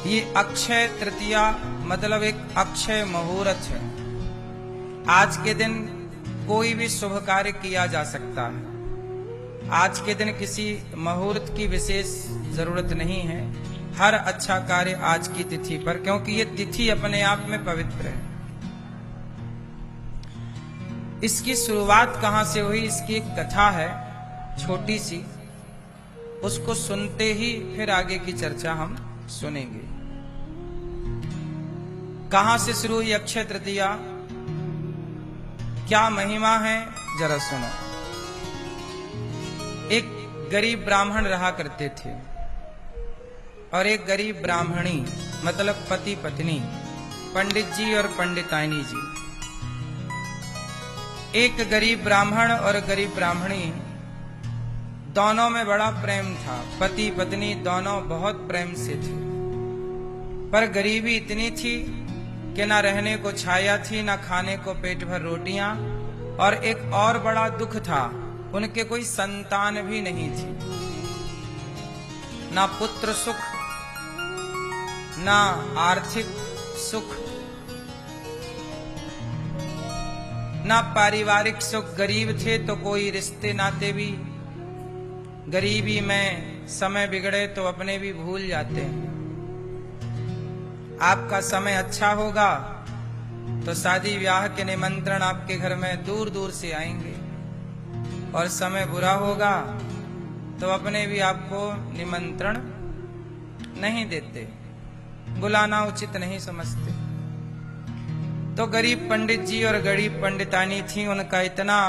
ये अक्षय तृतीया मतलब एक अक्षय मुहूर्त है। आज के दिन कोई भी शुभ कार्य किया जा सकता है। आज के दिन किसी मुहूर्त की विशेष जरूरत नहीं है। हर अच्छा कार्य आज की तिथि पर, क्योंकि ये तिथि अपने आप में पवित्र है। इसकी शुरुआत कहां से हुई, इसकी एक कथा है छोटी सी, उसको सुनते ही फिर आगे की चर्चा हम सुनेंगे। कहां से शुरू हुई अक्षय तृतीया, क्या महिमा है, जरा सुनो। एक गरीब ब्राह्मण रहा करते थे और एक गरीब ब्राह्मणी, मतलब पति पत्नी, पंडित जी और पंडितानी जी। एक गरीब ब्राह्मण और गरीब ब्राह्मणी, दोनों में बड़ा प्रेम था। पति पत्नी दोनों बहुत प्रेम से थे, पर गरीबी इतनी थी कि ना रहने को छाया थी, ना खाने को पेट भर रोटियां, और एक और बड़ा दुख था, उनके कोई संतान भी नहीं थी। ना पुत्र सुख, ना आर्थिक सुख, ना पारिवारिक सुख। गरीब थे तो कोई रिश्ते नाते भी, गरीबी में समय बिगड़े तो अपने भी भूल जाते हैं। आपका समय अच्छा होगा तो शादी ब्याह के निमंत्रण आपके घर में दूर दूर से आएंगे, और समय बुरा होगा तो अपने भी आपको निमंत्रण नहीं देते, बुलाना उचित नहीं समझते। तो गरीब पंडित जी और गरीब पंडितानी थी, उनका इतना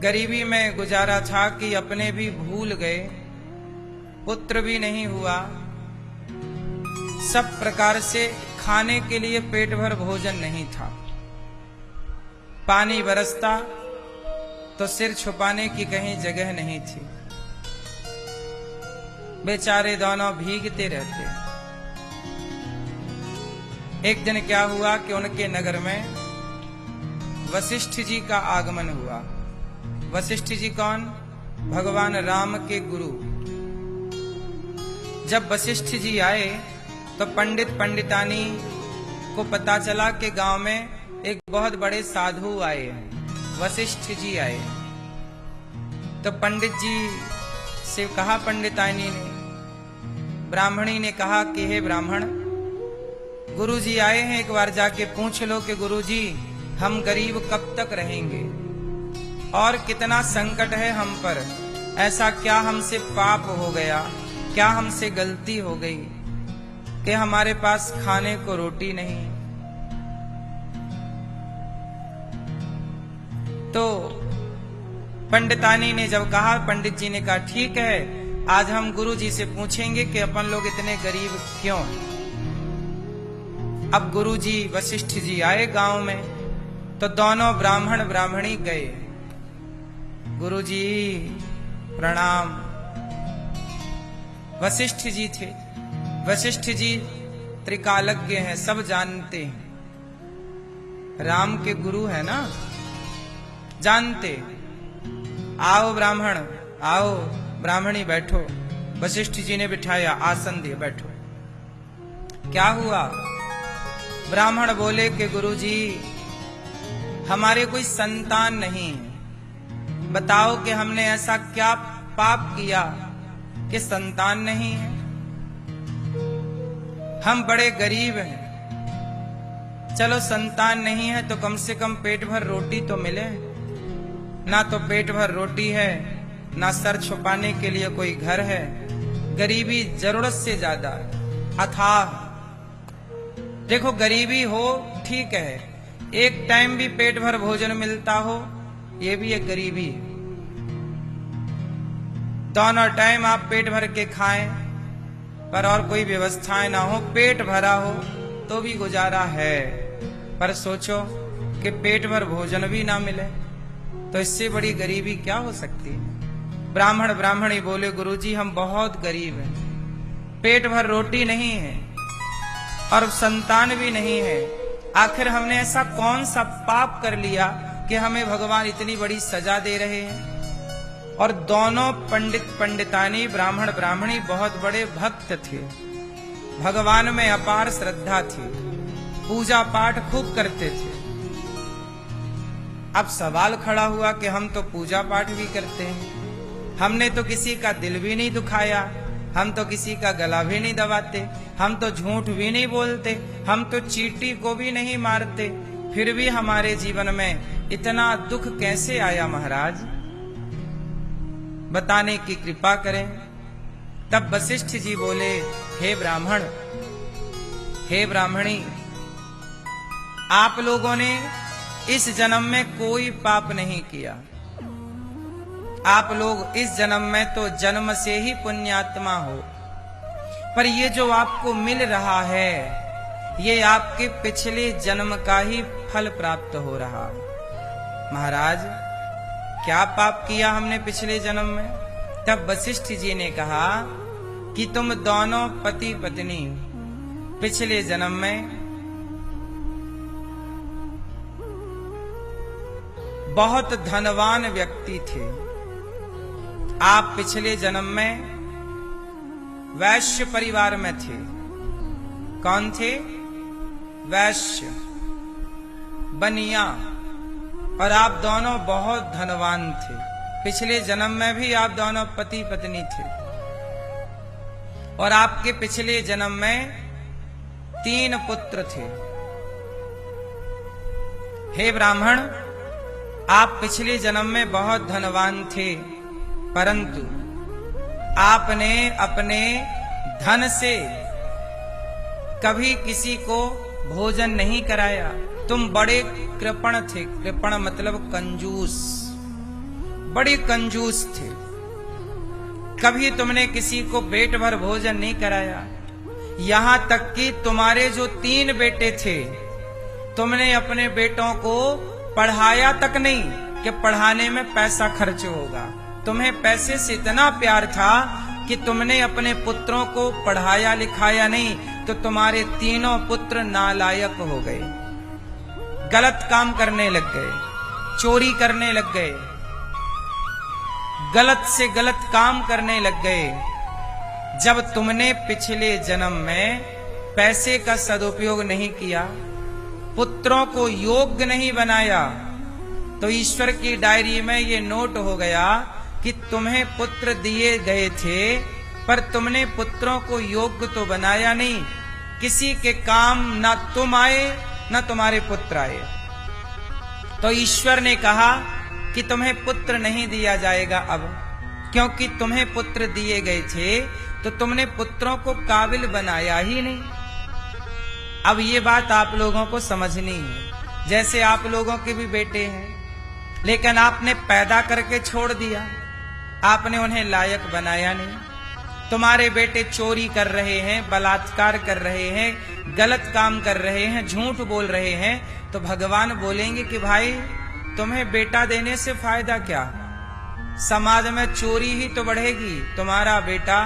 गरीबी में गुजारा था कि अपने भी भूल गए, पुत्र भी नहीं हुआ। सब प्रकार से खाने के लिए पेट भर भोजन नहीं था। पानी बरसता तो सिर छुपाने की कहीं जगह नहीं थी। बेचारे दोनों भीगते रहते। एक दिन क्या हुआ कि उनके नगर में वशिष्ठ जी का आगमन हुआ। वशिष्ठ जी कौन? भगवान राम के गुरु। जब वशिष्ठ जी आए तो पंडित पंडितानी को पता चला कि गांव में एक बहुत बड़े साधु आए हैं, वशिष्ठ जी आए। तो पंडित जी से कहा पंडितानी ने, ब्राह्मणी ने कहा कि हे ब्राह्मण, गुरुजी आए हैं, एक बार जाके पूछ लो कि गुरुजी हम गरीब कब तक रहेंगे और कितना संकट है हम पर। ऐसा क्या हमसे पाप हो गया, क्या हमसे गलती हो गई कि हमारे पास खाने को रोटी नहीं। तो पंडितानी ने जब कहा, पंडित जी ने कहा ठीक है, आज हम गुरु जी से पूछेंगे कि अपन लोग इतने गरीब क्यों हैं। अब गुरु जी वशिष्ठ जी आए गांव में, तो दोनों ब्राह्मण ब्राह्मणी गए। गुरु जी प्रणाम। वशिष्ठ जी थे। वशिष्ठ जी त्रिकालज्ञ हैं, सब जानते हैं, राम के गुरु है ना, जानते। आओ ब्राह्मण आओ, ब्राह्मणी बैठो। वशिष्ठ जी ने बिठाया, आसन दिए, बैठो। क्या हुआ? ब्राह्मण बोले कि गुरुजी हमारे कोई संतान नहीं है, बताओ कि हमने ऐसा क्या पाप किया कि संतान नहीं है। हम बड़े गरीब हैं, चलो संतान नहीं है तो कम से कम पेट भर रोटी तो मिले। ना तो पेट भर रोटी है, ना सर छुपाने के लिए कोई घर है। गरीबी जरूरत से ज्यादा अथाह। देखो गरीबी हो ठीक है, एक टाइम भी पेट भर भोजन मिलता हो, ये भी एक गरीबी है। दोनों टाइम आप पेट भर के खाएं, पर और कोई व्यवस्थाएं ना हो, पेट भरा हो तो भी गुजारा है। पर सोचो कि पेट भर भोजन भी ना मिले, तो इससे बड़ी गरीबी क्या हो सकती है। ब्राह्मण ब्राह्मणी बोले, गुरुजी हम बहुत गरीब हैं, पेट भर रोटी नहीं है और संतान भी नहीं है। आखिर हमने ऐसा कौन सा पाप कर लिया कि हमें भगवान इतनी बड़ी सजा दे रहे हैं। और दोनों पंडित पंडितानी, ब्राह्मण ब्राह्मणी बहुत बड़े भक्त थे, भगवान में अपार श्रद्धा थी, पूजा पाठ खूब करते थे। अब सवाल खड़ा हुआ कि हम तो पूजा पाठ भी करते हैं, हमने तो किसी का दिल भी नहीं दुखाया, हम तो किसी का गला भी नहीं दबाते, हम तो झूठ भी नहीं बोलते, हम तो चींटी को भी नहीं मारते, फिर भी हमारे जीवन में इतना दुख कैसे आया महाराज? बताने की कृपा करें। तब वशिष्ठ जी बोले, हे ब्राह्मण, हे ब्राह्मणी, आप लोगों ने इस जन्म में कोई पाप नहीं किया। आप लोग इस जन्म में तो जन्म से ही पुण्यात्मा हो, पर ये जो आपको मिल रहा है, ये आपके पिछले जन्म का ही फल प्राप्त हो रहा है। महाराज, क्या पाप किया हमने पिछले जन्म में? तब वशिष्ठ जी ने कहा कि तुम दोनों पति पत्नी पिछले जन्म में बहुत धनवान व्यक्ति थे। आप पिछले जन्म में वैश्य परिवार में थे। कौन थे? वैश्य, बनिया। और आप दोनों बहुत धनवान थे। पिछले जन्म में भी आप दोनों पति पत्नी थे। और आपके पिछले जन्म में 3 पुत्र थे। हे ब्राह्मण, आप पिछले जन्म में बहुत धनवान थे, परंतु आपने अपने धन से कभी किसी को भोजन नहीं कराया। तुम बड़े कृपण थे। कृपण मतलब कंजूस, बड़े कंजूस थे। कभी तुमने किसी को पेट भर भोजन नहीं कराया। यहां तक कि तुम्हारे जो 3 बेटे थे, तुमने अपने बेटों को पढ़ाया तक नहीं कि पढ़ाने में पैसा खर्च होगा। तुम्हें पैसे से इतना प्यार था कि तुमने अपने पुत्रों को पढ़ाया लिखाया नहीं, तो तुम्हारे 3 पुत्र नालायक हो गए, गलत काम करने लग गए, चोरी करने लग गए, गलत से गलत काम करने लग गए। जब तुमने पिछले जन्म में पैसे का सदुपयोग नहीं किया, पुत्रों को योग्य नहीं बनाया, तो ईश्वर की डायरी में ये नोट हो गया कि तुम्हें पुत्र दिए गए थे, पर तुमने पुत्रों को योग्य तो बनाया नहीं। किसी के काम ना तुम आए ना तुम्हारे पुत्र आए। तो ईश्वर ने कहा कि तुम्हें पुत्र नहीं दिया जाएगा अब, क्योंकि तुम्हें पुत्र दिए गए थे तो तुमने पुत्रों को काबिल बनाया ही नहीं। अब ये बात आप लोगों को समझनी है। जैसे आप लोगों के भी बेटे हैं, लेकिन आपने पैदा करके छोड़ दिया, आपने उन्हें लायक बनाया नहीं। तुम्हारे बेटे चोरी कर रहे हैं, बलात्कार कर रहे हैं, गलत काम कर रहे हैं, झूठ बोल रहे हैं, तो भगवान बोलेंगे कि भाई तुम्हें बेटा देने से फायदा क्या? समाज में चोरी ही तो बढ़ेगी। तुम्हारा बेटा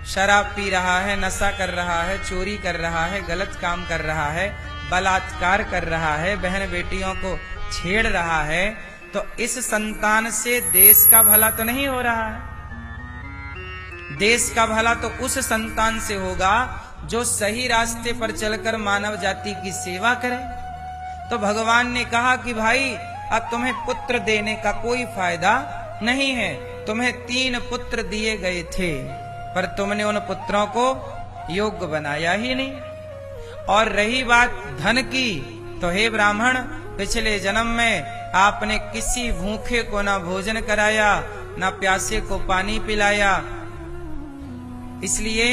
शराब पी रहा है, नशा कर रहा है, चोरी कर रहा है, गलत काम कर रहा है, बलात्कार कर रहा है, बहन बेटियों को छेड़ रहा है, तो इस संतान से देश का भला तो नहीं हो रहा है। देश का भला तो उस संतान से होगा जो सही रास्ते पर चलकर मानव जाति की सेवा करे। तो भगवान ने कहा कि भाई अब तुम्हें पुत्र देने का कोई फायदा नहीं है। तुम्हें 3 पुत्र दिए गए थे, पर तुमने उन पुत्रों को योग्य बनाया ही नहीं। और रही बात धन की, तो हे ब्राह्मण, पिछले जन्म में आपने किसी भूखे को ना भोजन कराया, ना प्यासे को पानी पिलाया, इसलिए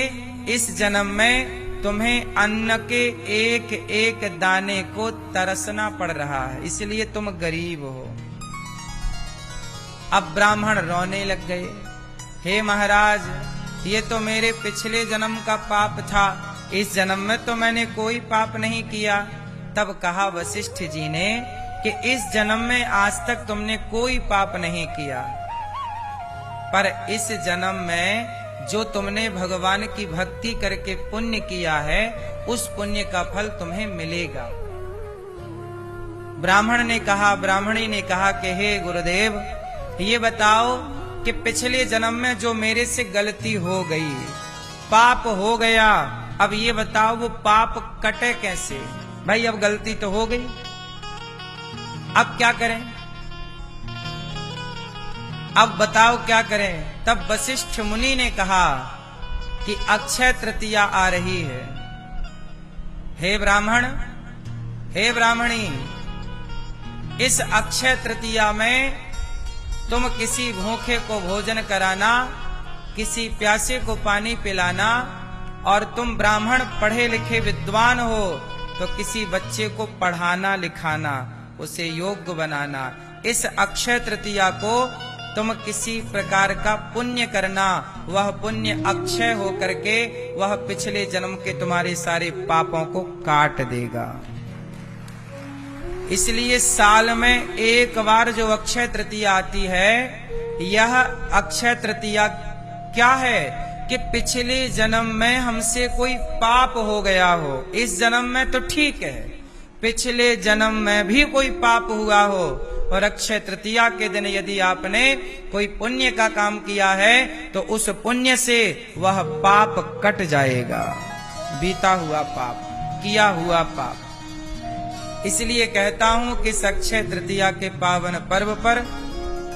इस जन्म में तुम्हें अन्न के एक एक दाने को तरसना पड़ रहा है, इसलिए तुम गरीब हो। अब ब्राह्मण रोने लग गए, हे महाराज, ये तो मेरे पिछले जन्म का पाप था, इस जन्म में तो मैंने कोई पाप नहीं किया। तब कहा वशिष्ठ जी ने कि इस जन्म में आज तक तुमने कोई पाप नहीं किया, पर इस जन्म में जो तुमने भगवान की भक्ति करके पुण्य किया है, उस पुण्य का फल तुम्हें मिलेगा। ब्राह्मण ने कहा, ब्राह्मणी ने कहा कि हे गुरुदेव, ये बताओ कि पिछले जन्म में जो मेरे से गलती हो गई, पाप हो गया, अब ये बताओ वो पाप कटे कैसे? भाई अब गलती तो हो गई, अब क्या करें? अब बताओ क्या करें? तब वशिष्ठ मुनि ने कहा कि अक्षय तृतीया आ रही है। हे ब्राह्मण, हे ब्राह्मणी, इस अक्षय तृतीया में तुम किसी भूखे को भोजन कराना, किसी प्यासे को पानी पिलाना, और तुम ब्राह्मण पढ़े लिखे विद्वान हो तो किसी बच्चे को पढ़ाना लिखाना, उसे योग्य बनाना। इस अक्षय तृतीया को तुम किसी प्रकार का पुण्य करना, वह पुण्य अक्षय हो करके वह पिछले जन्म के तुम्हारे सारे पापों को काट देगा। इसलिए साल में एक बार जो अक्षय तृतीया आती है, यह अक्षय तृतीया क्या है कि पिछले जन्म में हमसे कोई पाप हो गया हो, इस जन्म में तो ठीक है, पिछले जन्म में भी कोई पाप हुआ हो, और अक्षय तृतीया के दिन यदि आपने कोई पुण्य का काम किया है तो उस पुण्य से वह पाप कट जाएगा, बीता हुआ पाप, किया हुआ पाप। इसलिए कहता हूं कि इस अक्षय तृतीया के पावन पर्व पर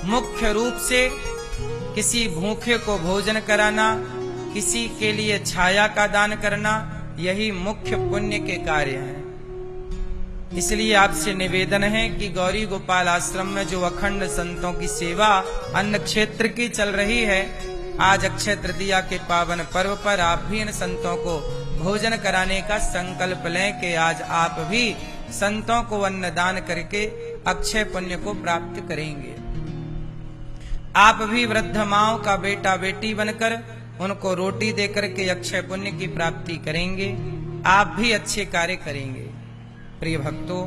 मुख्य रूप से किसी भूखे को भोजन कराना, किसी के लिए छाया का दान करना, यही मुख्य पुण्य के कार्य हैं। इसलिए आपसे निवेदन है कि गौरी गोपाल आश्रम में जो अखंड संतों की सेवा अन्न क्षेत्र की चल रही है, आज अक्षय तृतीया के पावन पर्व पर आप भी इन संतों को भोजन कराने का संकल्प लें कि आज आप भी संतों को अन्न दान करके अक्षय पुण्य को प्राप्त करेंगे। आप भी वृद्ध माओं का बेटा बेटी बनकर उनको रोटी देकर के अक्षय पुण्य की प्राप्ति करेंगे, आप भी अच्छे कार्य करेंगे। प्रिय भक्तों,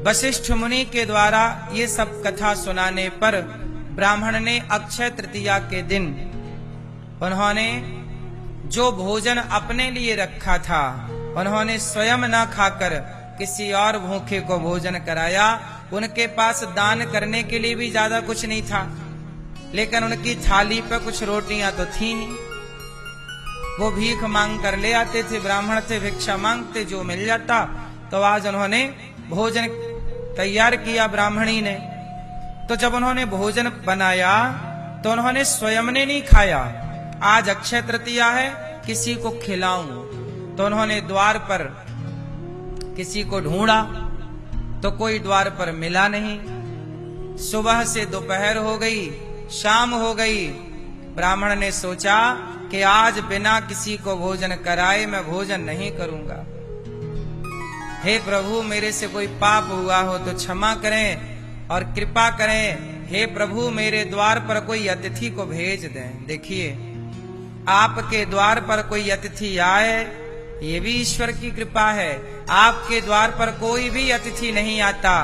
वशिष्ठ मुनि के द्वारा ये सब कथा सुनाने पर ब्राह्मण ने अक्षय तृतीया के दिन उन्होंने जो भोजन अपने लिए रखा था, उन्होंने स्वयं न खाकर किसी और भूखे को भोजन कराया। उनके पास दान करने के लिए भी ज्यादा कुछ नहीं था, लेकिन उनकी थाली पर कुछ रोटियां तो थी नहीं। वो भीख मांग कर ले आते थे, ब्राह्मण थे, भिक्षा मांगते, जो मिल जाता। तो आज उन्होंने भोजन तैयार किया ब्राह्मणी ने। तो जब उन्होंने भोजन बनाया तो उन्होंने स्वयं ने नहीं खाया, आज अक्षय तृतीया है, किसी को खिलाऊं। तो उन्होंने द्वार पर किसी को ढूंढा तो कोई द्वार पर मिला नहीं। सुबह से दोपहर हो गई, शाम हो गई। ब्राह्मण ने सोचा कि आज बिना किसी को भोजन कराए मैं भोजन नहीं करूंगा। हे प्रभु, मेरे से कोई पाप हुआ हो तो क्षमा करें और कृपा करें। हे प्रभु, मेरे द्वार पर कोई अतिथि को भेज दें। देखिए, आपके द्वार पर कोई अतिथि आए, ये भी ईश्वर की कृपा है। आपके द्वार पर कोई भी अतिथि नहीं आता,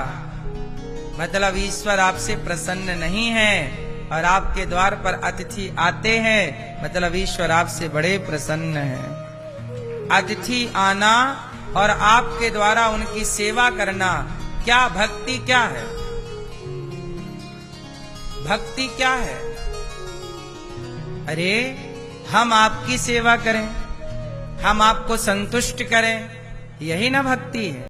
मतलब ईश्वर आपसे प्रसन्न नहीं है। और आपके द्वार पर अतिथि आते हैं, मतलब ईश्वर आपसे बड़े प्रसन्न हैं। अतिथि आना और आपके द्वारा उनकी सेवा करना, क्या भक्ति क्या है? भक्ति क्या है? अरे, हम आपकी सेवा करें, हम आपको संतुष्ट करें, यही ना भक्ति है।